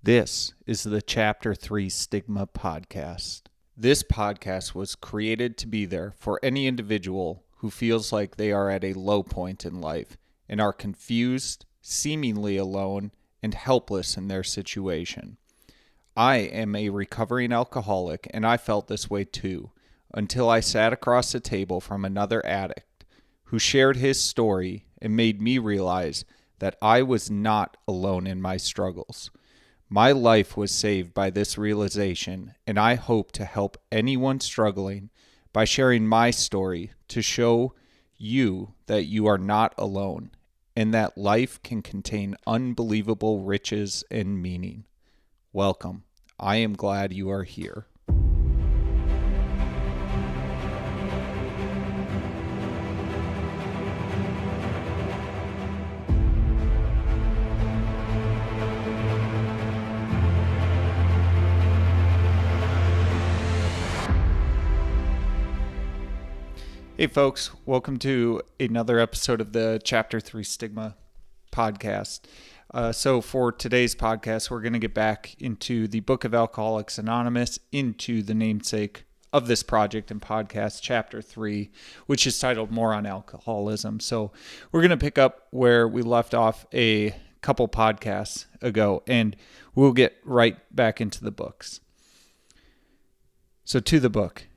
This is the Chapter 3 Stigma Podcast. This podcast was created to be there for any individual who feels like they are at a low point in life and are confused, seemingly alone, and helpless in their situation. I am a recovering alcoholic, and I felt this way too, until I sat across the table from another addict who shared his story and made me realize that I was not alone in my struggles. My life was saved by this realization, and I hope to help anyone struggling by sharing my story to show you that you are not alone and that life can contain unbelievable riches and meaning. Welcome. I am glad you are here. Hey folks, welcome to another episode of the Chapter 3 Stigma Podcast. So for today's podcast, we're going to get back into the Book of Alcoholics Anonymous, into the namesake of this project and podcast, Chapter 3, which is titled More on Alcoholism. So we're going to pick up where we left off a couple podcasts ago, and we'll get right back into the books. So to the book.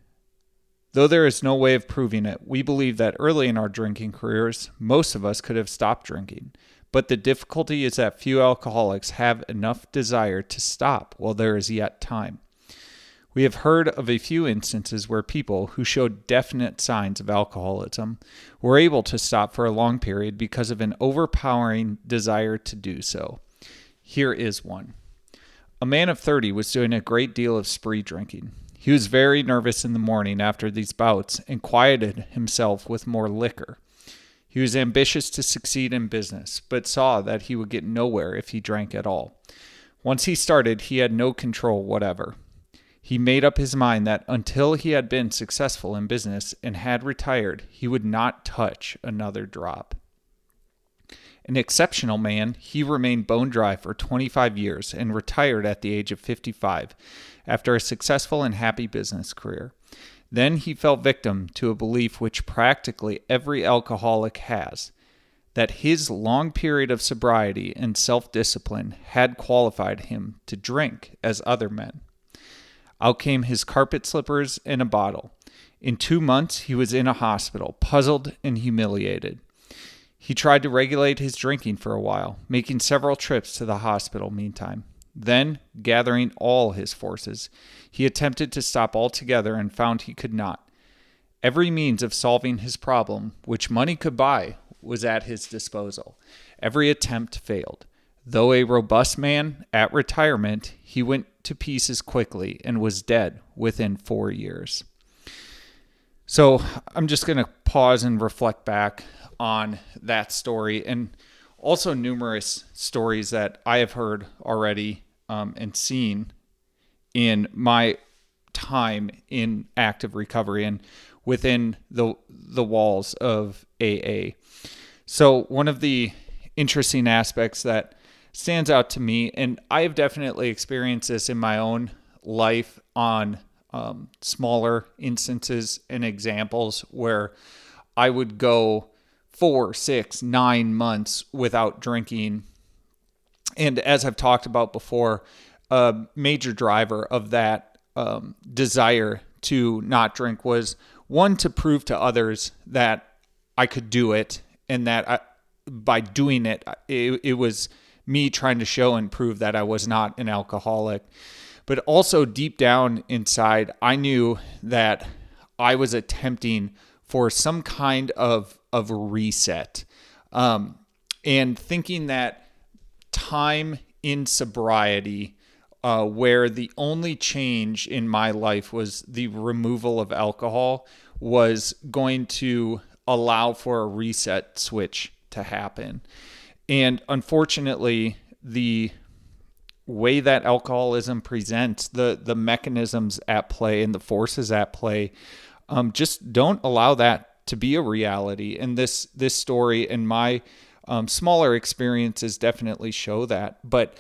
Though there is no way of proving it, we believe that early in our drinking careers, most of us could have stopped drinking. But the difficulty is that few alcoholics have enough desire to stop while there is yet time. We have heard of a few instances where people who showed definite signs of alcoholism were able to stop for a long period because of an overpowering desire to do so. Here is one. A man of 30 was doing a great deal of spree drinking. He was very nervous in the morning after these bouts and quieted himself with more liquor. He was ambitious to succeed in business, but saw that he would get nowhere if he drank at all. Once he started, he had no control whatever. He made up his mind that until he had been successful in business and had retired, he would not touch another drop. An exceptional man, he remained bone dry for 25 years and retired at the age of 55 after a successful and happy business career. Then he fell victim to a belief which practically every alcoholic has, that his long period of sobriety and self-discipline had qualified him to drink as other men. Out came his carpet slippers and a bottle. In 2 months, he was in a hospital, puzzled and humiliated. He tried to regulate his drinking for a while, making several trips to the hospital meantime. Then, gathering all his forces, he attempted to stop altogether and found he could not. Every means of solving his problem, which money could buy, was at his disposal. Every attempt failed. Though a robust man at retirement, he went to pieces quickly and was dead within 4 years. So I'm just going to pause and reflect back on that story and also numerous stories that I have heard already and seen in my time in active recovery and within the walls of AA. So one of the interesting aspects that stands out to me, and I have definitely experienced this in my own life on smaller instances and examples where I would go 4, 6, 9 months without drinking. And as I've talked about before, a major driver of that desire to not drink was, one, to prove to others that I could do it, and that by doing it, it was me trying to show and prove that I was not an alcoholic. But also deep down inside, I knew that I was attempting for some kind of reset, and thinking that time in sobriety, where the only change in my life was the removal of alcohol, was going to allow for a reset switch to happen. And unfortunately, the way that alcoholism presents, the mechanisms at play and the forces at play, just don't allow that to be a reality. And this story and my smaller experiences definitely show that. But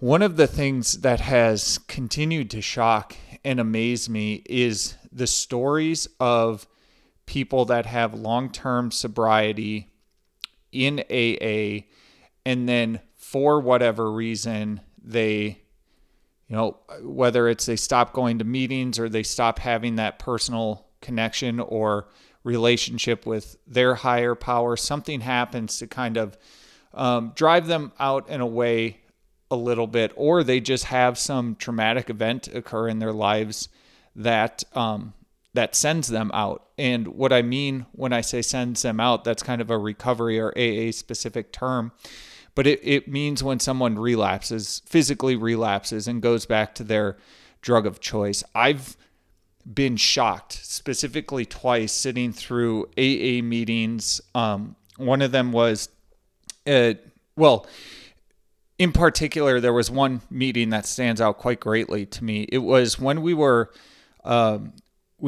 One of the things that has continued to shock and amaze me is the stories of people that have long-term sobriety in AA, and then for whatever reason, they, whether it's they stop going to meetings or they stop having that personal connection or relationship with their higher power, something happens to kind of drive them out and away a little bit, or they just have some traumatic event occur in their lives that sends them out. And what I mean when I say sends them out, that's kind of a recovery or AA specific term, but it means when someone physically relapses and goes back to their drug of choice. I've been shocked, specifically twice, sitting through AA meetings. One of them was, in particular, there was one meeting that stands out quite greatly to me. It was when we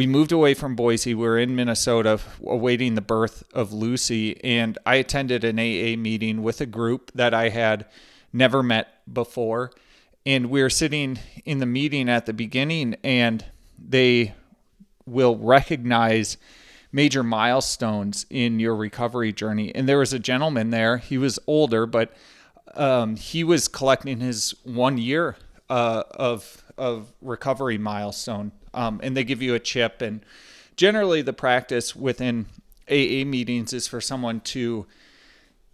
moved away from Boise. We were in Minnesota awaiting the birth of Lucy, and I attended an AA meeting with a group that I had never met before. And we were sitting in the meeting at the beginning, and they will recognize major milestones in your recovery journey. And there was a gentleman there. He was older, but he was collecting his 1 year of recovery milestone. And they give you a chip. And generally the practice within AA meetings is for someone to,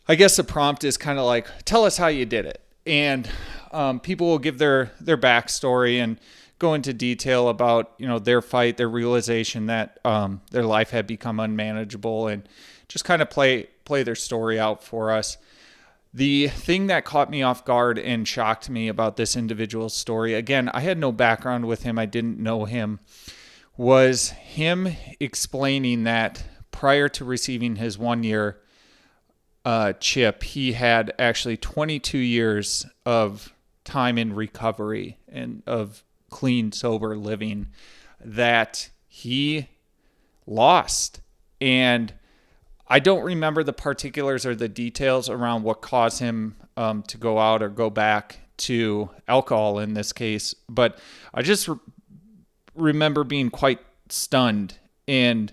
I guess the prompt is kind of like, tell us how you did it. And people will give their backstory and go into detail about, their fight, their realization that their life had become unmanageable, and just kind of play their story out for us. The thing that caught me off guard and shocked me about this individual's story, again, I had no background with him, I didn't know him, was him explaining that prior to receiving his 1 year chip, he had actually 22 years of time in recovery and of clean, sober living that he lost. And I don't remember the particulars or the details around what caused him to go out or go back to alcohol in this case, but I just remember being quite stunned and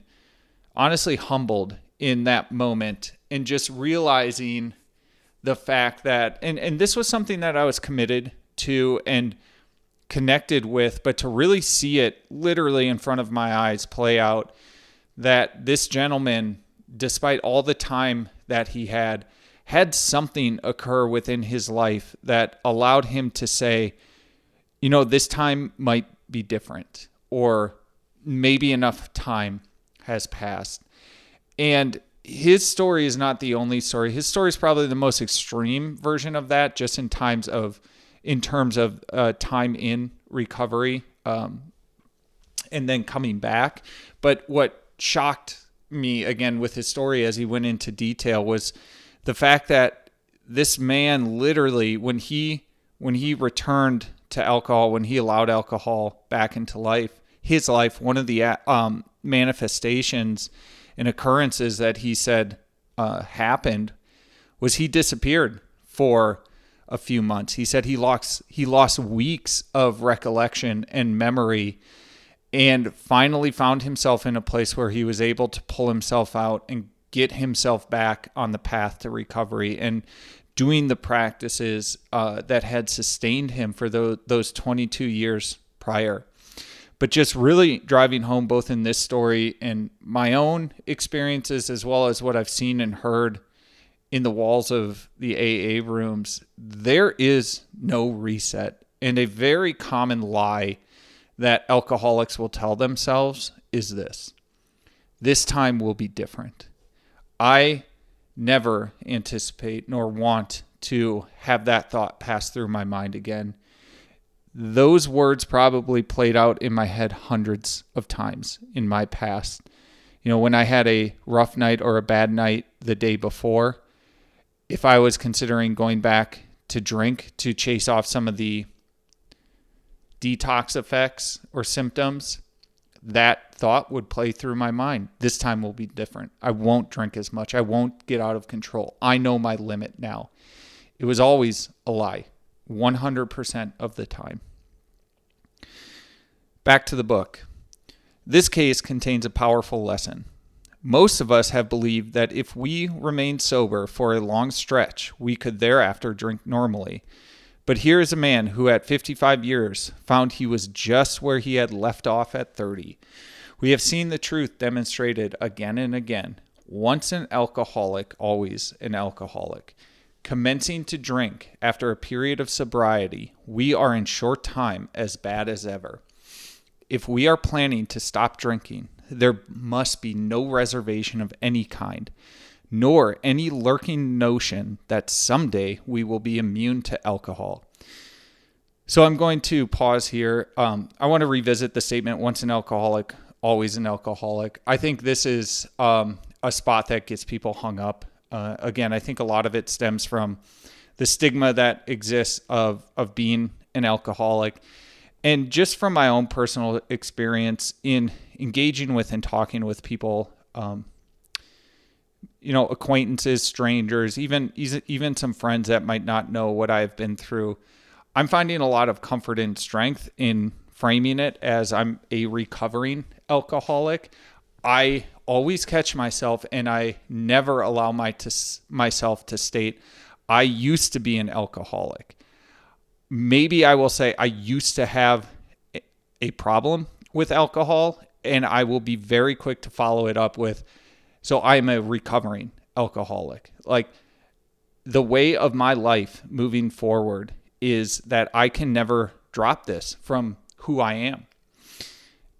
honestly humbled in that moment, and just realizing the fact that, and this was something that I was committed to and connected with, but to really see it literally in front of my eyes play out, that this gentleman, despite all the time that he had something occur within his life that allowed him to say, this time might be different, or maybe enough time has passed. And his story is not the only story. His story is probably the most extreme version of that, just in terms of time in recovery, and then coming back. But what shocked me again with his story as he went into detail was the fact that this man literally, when he returned to alcohol, when he allowed alcohol back into his life, one of the manifestations and occurrences that he said happened was he disappeared for a few months. He said he lost weeks of recollection and memory, and finally found himself in a place where he was able to pull himself out and get himself back on the path to recovery and doing the practices that had sustained him for those 22 years prior. But just really driving home, both in this story and my own experiences, as well as what I've seen and heard in the walls of the AA rooms, there is no reset. And a very common lie that alcoholics will tell themselves is this time will be different. I never anticipate nor want to have that thought pass through my mind again. Those words probably played out in my head hundreds of times in my past. When I had a rough night or a bad night the day before, if I was considering going back to drink to chase off some of the detox effects or symptoms, that thought would play through my mind. This time will be different. I won't drink as much. I won't get out of control. I know my limit now. It was always a lie. 100% of the time. Back to the book. This case contains a powerful lesson. Most of us have believed that if we remained sober for a long stretch, we could thereafter drink normally. But here is a man who at 55 years found he was just where he had left off at 30. We have seen the truth demonstrated again and again. Once an alcoholic, always an alcoholic. Commencing to drink after a period of sobriety, we are in short time as bad as ever. If we are planning to stop drinking, there must be no reservation of any kind, nor any lurking notion that someday we will be immune to alcohol. So I'm going to pause here. I want to revisit the statement, once an alcoholic, always an alcoholic. I think this is a spot that gets people hung up. Again, I think a lot of it stems from the stigma that exists of being an alcoholic. And just from my own personal experience in engaging with and talking with people, acquaintances, strangers, even some friends that might not know what I've been through, I'm finding a lot of comfort and strength in framing it as I'm a recovering alcoholic. I always catch myself, and I never allow myself to state, I used to be an alcoholic. Maybe I will say I used to have a problem with alcohol, and I will be very quick to follow it up with, so I'm a recovering alcoholic. Like, the way of my life moving forward is that I can never drop this from who I am.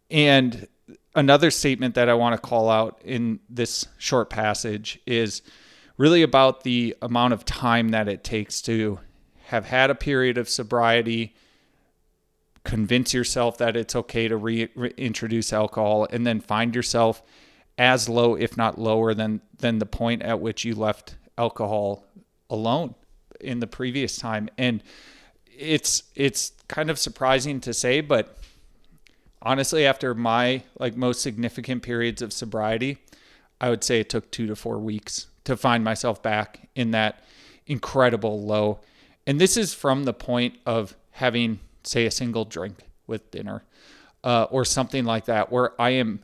And another statement that I want to call out in this short passage is really about the amount of time that it takes to have had a period of sobriety, convince yourself that it's okay to reintroduce alcohol, and then find yourself as low, if not lower than the point at which you left alcohol alone in the previous time. And it's kind of surprising to say, but honestly, after my most significant periods of sobriety, I would say it took 2 to 4 weeks to find myself back in that incredible low. And this is from the point of having, say, a single drink with dinner or something like that, where I am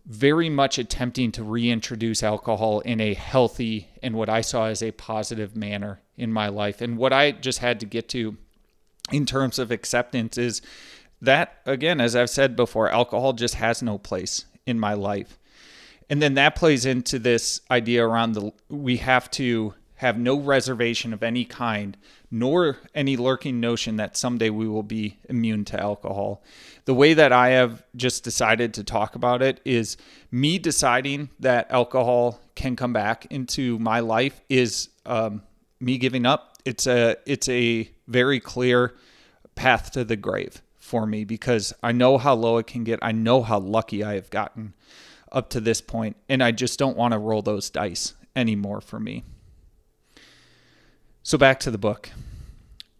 very much attempting to reintroduce alcohol in a healthy and what I saw as a positive manner in my life. And what I just had to get to in terms of acceptance is that, again, as I've said before, alcohol just has no place in my life. And then that plays into this idea around we have to have no reservation of any kind, nor any lurking notion that someday we will be immune to alcohol. The way that I have just decided to talk about it is me deciding that alcohol can come back into my life is me giving up. It's a very clear path to the grave for me, because I know how low it can get. I know how lucky I have gotten up to this point, and I just don't want to roll those dice anymore for me. So back to the book.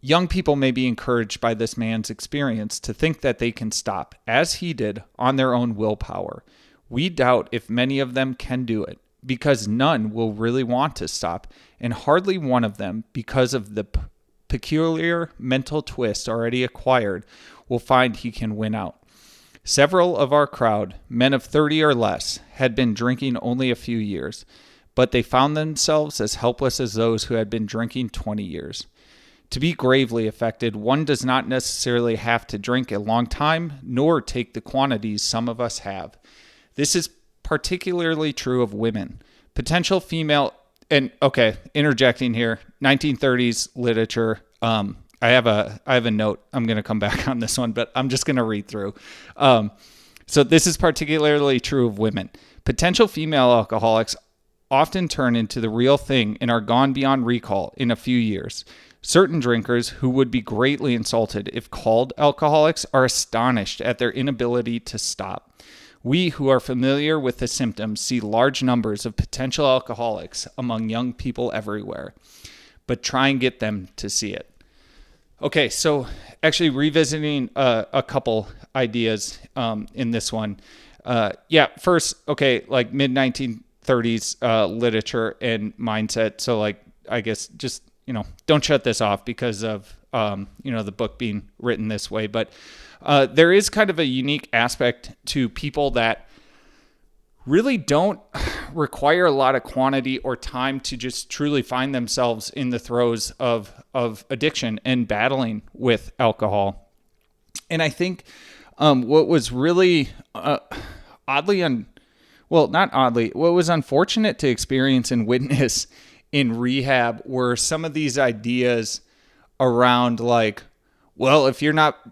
Young people may be encouraged by this man's experience to think that they can stop, as he did, on their own willpower. We doubt if many of them can do it, because none will really want to stop, and hardly one of them, because of the peculiar mental twist already acquired, will find he can win out. Several of our crowd, men of 30 or less, had been drinking only a few years, but they found themselves as helpless as those who had been drinking 20 years. To be gravely affected, one does not necessarily have to drink a long time, nor take the quantities some of us have. This is particularly true of women. Potential female, and okay, interjecting here, 1930s literature. I have a note. I'm going to come back on this one, but I'm just going to read through. So this is particularly true of women. Potential female alcoholics often turn into the real thing and are gone beyond recall in a few years. Certain drinkers who would be greatly insulted if called alcoholics are astonished at their inability to stop. We who are familiar with the symptoms see large numbers of potential alcoholics among young people everywhere, but try and get them to see it. Okay, so actually revisiting a couple ideas in this one. First, okay, like mid-1930s literature and mindset. So like, I guess just, don't shut this off because of the book being written this way. But there is kind of a unique aspect to people that really don't require a lot of quantity or time to just truly find themselves in the throes of addiction and battling with alcohol. And I think what was really what was unfortunate to experience and witness in rehab were some of these ideas around like, well, if you're not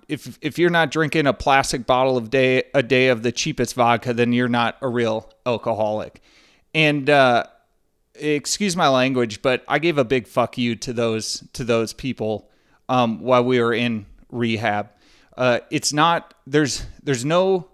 drinking a plastic bottle a day of the cheapest vodka, then you're not a real alcoholic. And excuse my language, but I gave a big fuck you to those people while we were in rehab. It's not there's no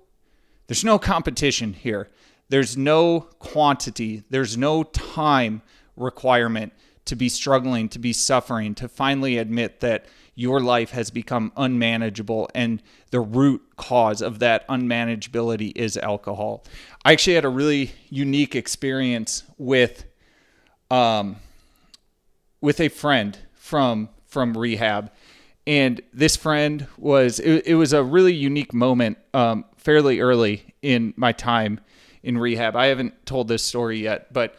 competition here. There's no quantity. There's no time requirement to be struggling, to be suffering, to finally admit that your life has become unmanageable and the root cause of that unmanageability is alcohol. I actually had a really unique experience with a friend from rehab. And this friend it was a really unique moment fairly early in my time in rehab. I haven't told this story yet, but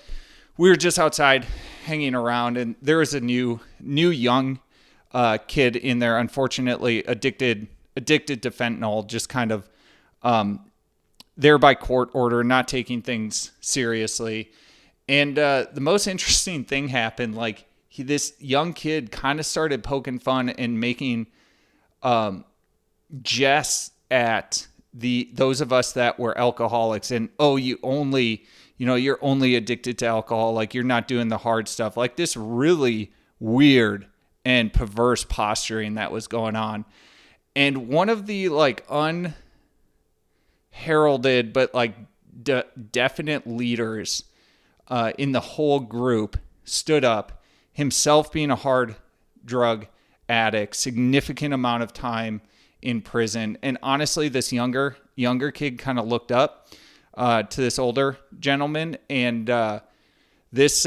we were just outside hanging around and there was a new young kid in there, unfortunately addicted to fentanyl, just kind of there by court order, not taking things seriously. And the most interesting thing happened. Like this young kid kind of started poking fun and making jests at those of us that were alcoholics, and you're only addicted to alcohol, like you're not doing the hard stuff, like this really weird and perverse posturing that was going on. And one of the like unheralded but like definite leaders in the whole group stood up, himself being a hard drug addict, significant amount of time in prison. And honestly, this younger kid kind of looked up to this older gentleman, and this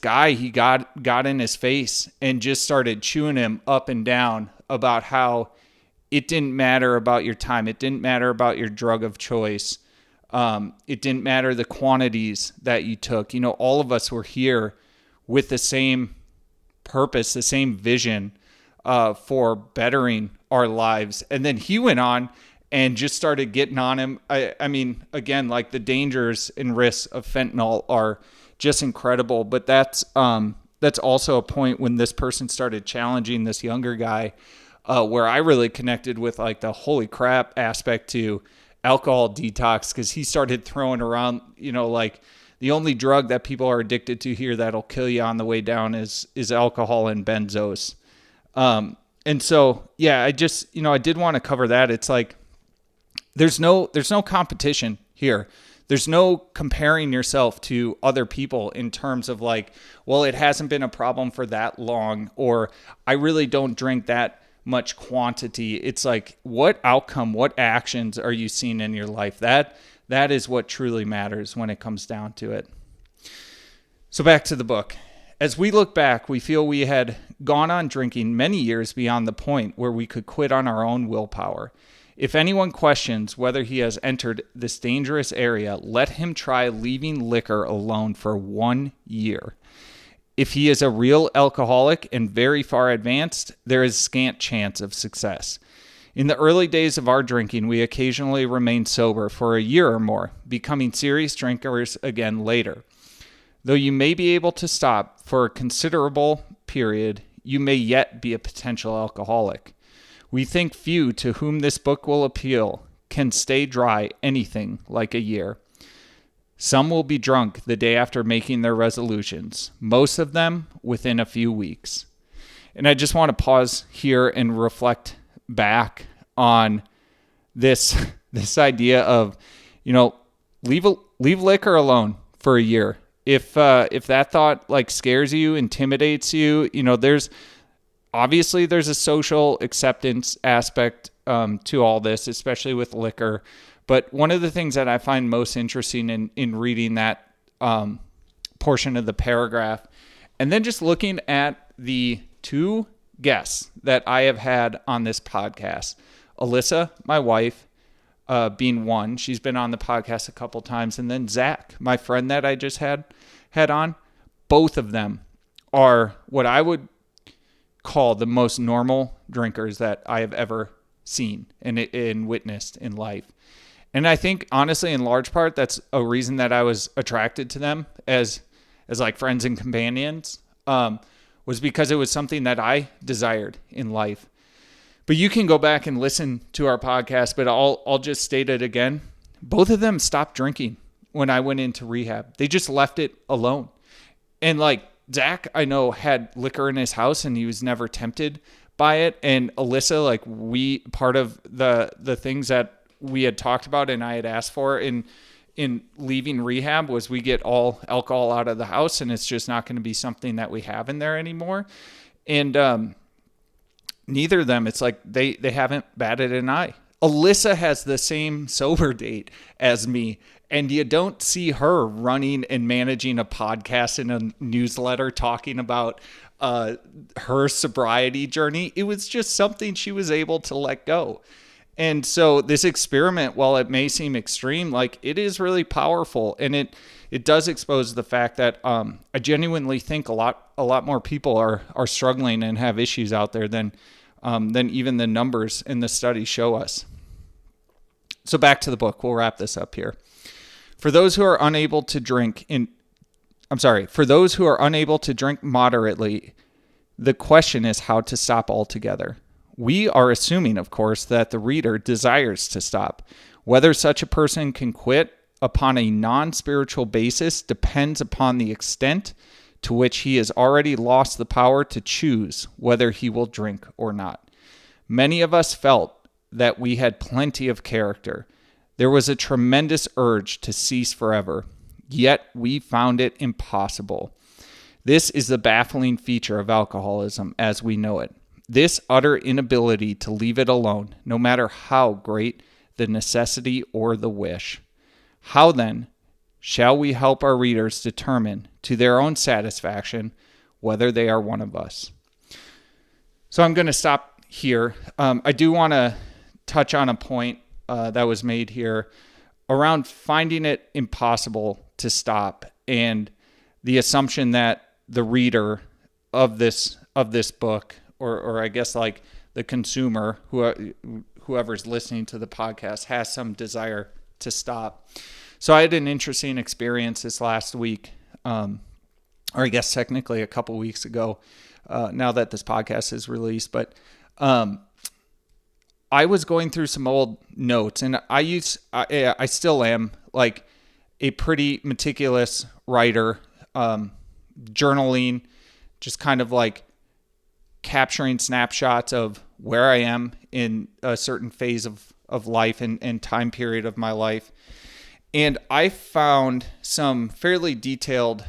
guy, he got in his face and just started chewing him up and down about how it didn't matter about your time. It didn't matter about your drug of choice. It didn't matter the quantities that you took. All of us were here with the same purpose, the same vision for bettering our lives. And then he went on and just started getting on him. I mean, again, like the dangers and risks of fentanyl are just incredible. But that's also a point when this person started challenging this younger guy, where I really connected with like the holy crap aspect to alcohol detox, because he started throwing around, like the only drug that people are addicted to here that'll kill you on the way down is alcohol and benzos. And so, yeah, I just, I did want to cover that. It's like, there's no competition here. There's no comparing yourself to other people in terms of like, well, it hasn't been a problem for that long, or I really don't drink that much quantity. It's like, what outcome, what actions are you seeing in your life? That is what truly matters when it comes down to it. So back to the book. As we look back, we feel we had gone on drinking many years beyond the point where we could quit on our own willpower. If anyone questions whether he has entered this dangerous area, let him try leaving liquor alone for 1 year. If he is a real alcoholic and very far advanced, there is scant chance of success. In the early days of our drinking, we occasionally remained sober for a year or more, becoming serious drinkers again later. Though you may be able to stop for a considerable period, you may yet be a potential alcoholic. We think few to whom this book will appeal can stay dry anything like a year. Some will be drunk the day after making their resolutions, most of them within a few weeks. And I just want to pause here and reflect back on this idea of, leave liquor alone for a year. If that thought like scares you, intimidates you, there's a social acceptance aspect to all this, especially with liquor. But one of the things that I find most interesting in reading that portion of the paragraph, and then just looking at the two guests that I have had on this podcast. Alyssa, my wife, being one. She's been on the podcast a couple times. And then Zach, my friend that I just had on. Both of them are what I would call the most normal drinkers that I have ever seen and witnessed in life. And I think, honestly, in large part, that's a reason that I was attracted to them as like friends and companions, was because it was something that I desired in life. But you can go back and listen to our podcast, but I'll just state it again. Both of them stopped drinking when I went into rehab. They just left it alone. And like Zach, I know, had liquor in his house and he was never tempted by it. And Alyssa, like part of the things that we had talked about and I had asked for in leaving rehab was we get all alcohol out of the house, and it's just not going to be something that we have in there anymore. And neither of them, it's like they haven't batted an eye. Alyssa has the same sober date as me, and you don't see her running and managing a podcast and a newsletter talking about her sobriety journey. It was just something she was able to let go. And so this experiment, while it may seem extreme, like it is really powerful, and it does expose the fact that I genuinely think a lot more people are struggling and have issues out there than even the numbers in the study show us. So back to the book. We'll wrap this up here. For those who are unable to drink moderately, the question is how to stop altogether. We are assuming, of course, that the reader desires to stop. Whether such a person can quit upon a non-spiritual basis depends upon the extent to which he has already lost the power to choose whether he will drink or not. Many of us felt that we had plenty of character. There was a tremendous urge to cease forever, yet we found it impossible. This is the baffling feature of alcoholism as we know it. This utter inability to leave it alone, no matter how great the necessity or the wish. How then shall we help our readers determine to their own satisfaction whether they are one of us? So I'm going to stop here. I do want to touch on a point that was made here around finding it impossible to stop, and the assumption that the reader of this book, or I guess like the consumer, whoever's listening to the podcast, has some desire to stop. So I had an interesting experience this last week, or I guess technically a couple weeks ago, now that this podcast is released. But I was going through some old notes, and I still am like a pretty meticulous writer, journaling, just kind of like capturing snapshots of where I am in a certain phase of life and time period of my life. And I found some fairly detailed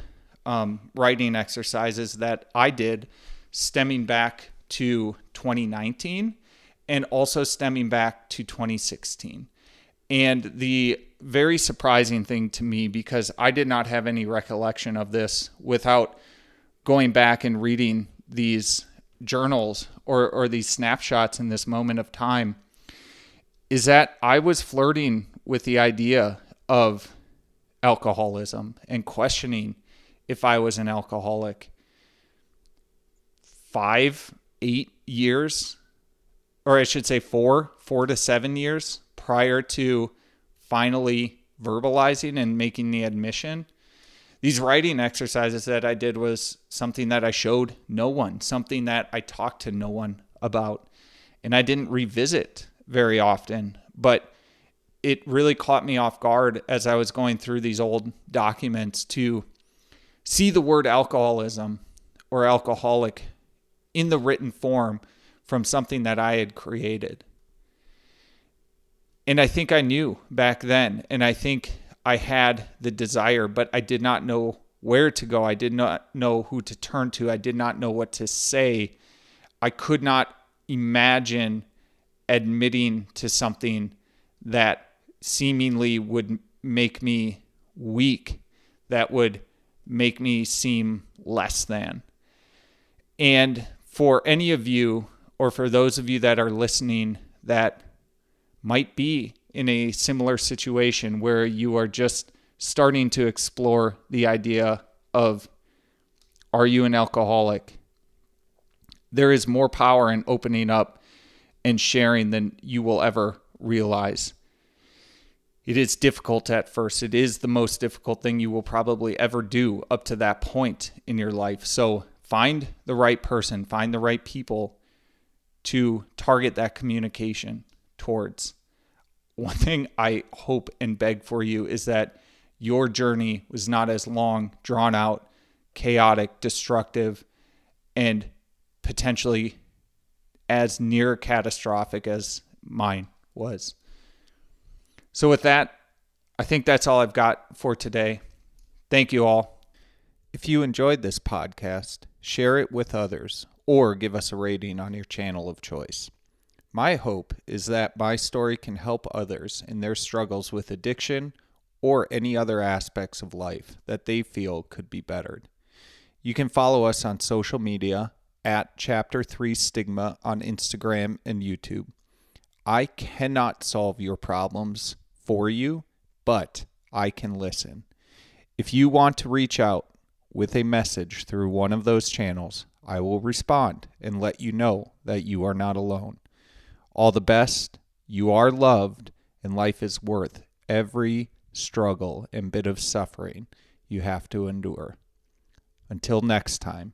writing exercises that I did stemming back to 2019 and also stemming back to 2016. And the very surprising thing to me, because I did not have any recollection of this without going back and reading these journals or these snapshots in this moment of time, is that I was flirting with the idea of alcoholism and questioning if I was an alcoholic 5-8 years, or I should say 4 to 7 years prior to finally verbalizing and making the admission. These writing exercises that I did was something that I showed no one, something that I talked to no one about, and I didn't revisit very often, but it really caught me off guard as I was going through these old documents to see the word alcoholism or alcoholic in the written form from something that I had created. And I think I knew back then, and I think I had the desire, but I did not know where to go. I did not know who to turn to. I did not know what to say. I could not imagine admitting to something that seemingly would make me weak, that would make me seem less than. And for any of you, or for those of you that are listening that might be in a similar situation where you are just starting to explore the idea of, are you an alcoholic? There is more power in opening up and sharing than you will ever realize. It is difficult at first. It is the most difficult thing you will probably ever do up to that point in your life. So find the right person, find the right people to target that communication towards. One thing I hope and beg for you is that your journey was not as long, drawn out, chaotic, destructive, and potentially as near catastrophic as mine was. So with that, I think that's all I've got for today. Thank you all. If you enjoyed this podcast, share it with others or give us a rating on your channel of choice. My hope is that my story can help others in their struggles with addiction or any other aspects of life that they feel could be bettered. You can follow us on social media at Chapter 3 Stigma on Instagram and YouTube. I cannot solve your problems for you, but I can listen. If you want to reach out with a message through one of those channels, I will respond and let you know that you are not alone. All the best, you are loved, and life is worth every struggle and bit of suffering you have to endure. Until next time.